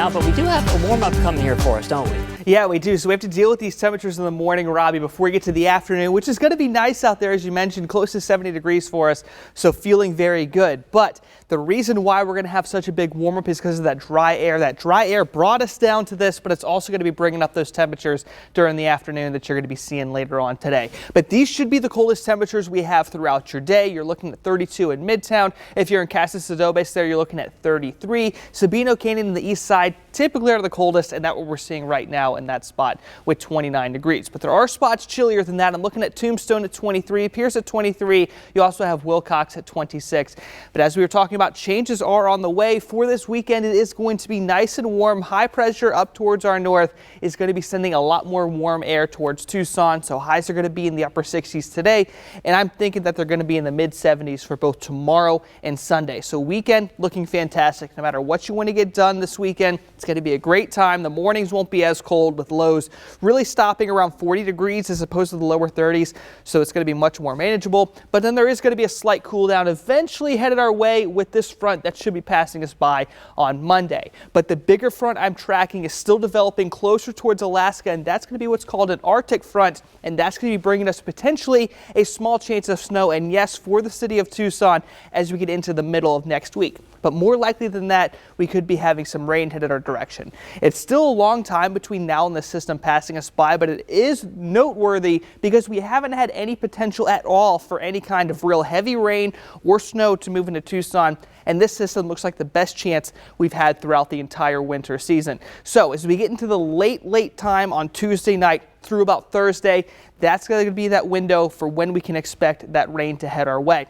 now, but we do have a warm-up coming here for us, don't we? Yeah, we do. So we have to deal with these temperatures in the morning, Robbie, before we get to the afternoon, which is going to be nice out there, as you mentioned, close to 70 degrees for us. So feeling very good. But the reason why we're going to have such a big warm-up is because of that dry air. That dry air brought us down to this, but it's also going to be bringing up those temperatures during the afternoon that you're going to be seeing later on today. But these should be the coldest temperatures we have throughout your day. You're looking at 32 in Midtown. If you're in Casas Adobes there, you're looking at 33. Sabino Canyon in the east side typically are the coldest, and that's what we're seeing right now in that spot with 29 degrees. But there are spots chillier than that. I'm looking at Tombstone at 23, Pierce at 23. You also have Wilcox at 26. But as we were talking about, changes are on the way for this weekend. It is going to be nice and warm. High pressure up towards our north is going to be sending a lot more warm air towards Tucson. So highs are going to be in the upper 60s today. And I'm thinking that they're going to be in the mid 70s for both tomorrow and Sunday. So weekend looking fantastic. No matter what you want to get done this weekend, it's going to be a great time. The mornings won't be as cold, with lows really stopping around 40 degrees as opposed to the lower 30s. So it's going to be much more manageable. But then there is going to be a slight cool down eventually headed our way with this front that should be passing us by on Monday. But the bigger front I'm tracking is still developing closer towards Alaska, and that's going to be what's called an Arctic front, and that's going to be bringing us potentially a small chance of snow, and yes, for the city of Tucson as we get into the middle of next week. But more likely than that, we could be having some rain headed our direction. It's still a long time between now and the system passing us by, but it is noteworthy because we haven't had any potential at all for any kind of real heavy rain or snow to move into Tucson. And this system looks like the best chance we've had throughout the entire winter season. So as we get into the late time on Tuesday night through about Thursday, that's going to be that window for when we can expect that rain to head our way.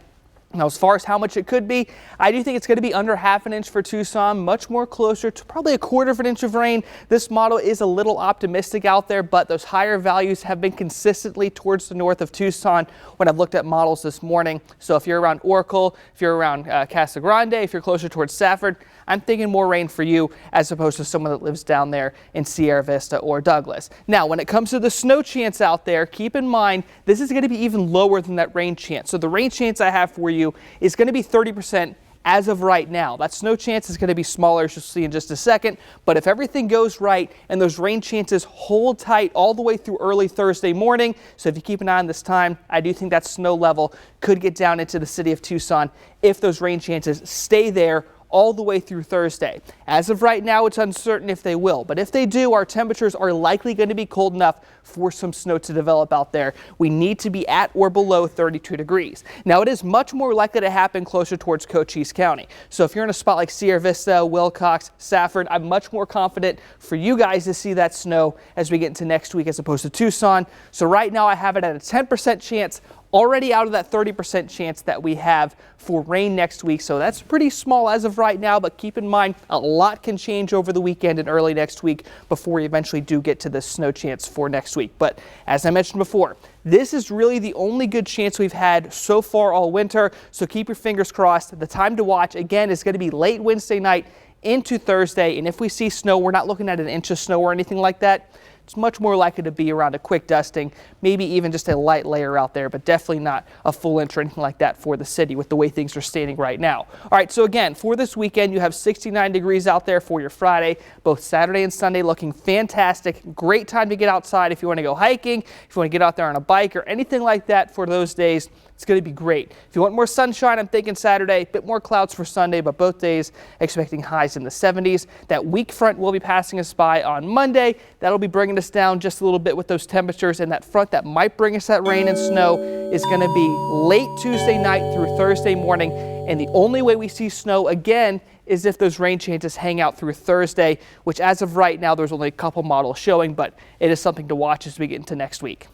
Now, as far as how much it could be, I do think it's going to be under half an inch for Tucson, much more closer to probably a quarter of an inch of rain. This model is a little optimistic out there, but those higher values have been consistently towards the north of Tucson when I've looked at models this morning. So if you're around Oracle, if you're around Casa Grande, if you're closer towards Safford, I'm thinking more rain for you as opposed to someone that lives down there in Sierra Vista or Douglas. Now, when it comes to the snow chance out there, keep in mind this is going to be even lower than that rain chance. So the rain chance I have for you is going to be 30% as of right now. That snow chance is going to be smaller, as you'll see in just a second. But if everything goes right and those rain chances hold tight all the way through early Thursday morning, so if you keep an eye on this time, I do think that snow level could get down into the city of Tucson if those rain chances stay there all the way through Thursday. As of right now, it's uncertain if they will, but if they do, our temperatures are likely going to be cold enough for some snow to develop out there. We need to be at or below 32 degrees. Now, it is much more likely to happen closer towards Cochise County. So if you're in a spot like Sierra Vista, Wilcox, Safford, I'm much more confident for you guys to see that snow as we get into next week as opposed to Tucson. So right now I have it at a 10% chance, already out of that 30% chance that we have for rain next week. So that's pretty small as of right now, but keep in mind a lot can change over the weekend and early next week before we eventually do get to the snow chance for next week. But as I mentioned before, this is really the only good chance we've had so far all winter. So keep your fingers crossed. The time to watch again is going to be late Wednesday night into Thursday. And if we see snow, we're not looking at an inch of snow or anything like that. It's much more likely to be around a quick dusting, maybe even just a light layer out there, but definitely not a full inch or anything like that for the city with the way things are standing right now. All right, so again, for this weekend, you have 69 degrees out there for your Friday, both Saturday and Sunday looking fantastic. Great time to get outside if you want to go hiking, if you want to get out there on a bike or anything like that for those days. It's going to be great. If you want more sunshine, I'm thinking Saturday, a bit more clouds for Sunday, but both days expecting highs in the 70s. That weak front will be passing us by on Monday. That'll be bringing us down just a little bit with those temperatures, and that front that might bring us that rain and snow is going to be late Tuesday night through Thursday morning. And the only way we see snow again is if those rain chances hang out through Thursday, which as of right now, there's only a couple models showing, but it is something to watch as we get into next week.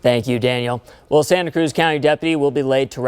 Thank you, Daniel. Well, Santa Cruz County Deputy will be laid to rest.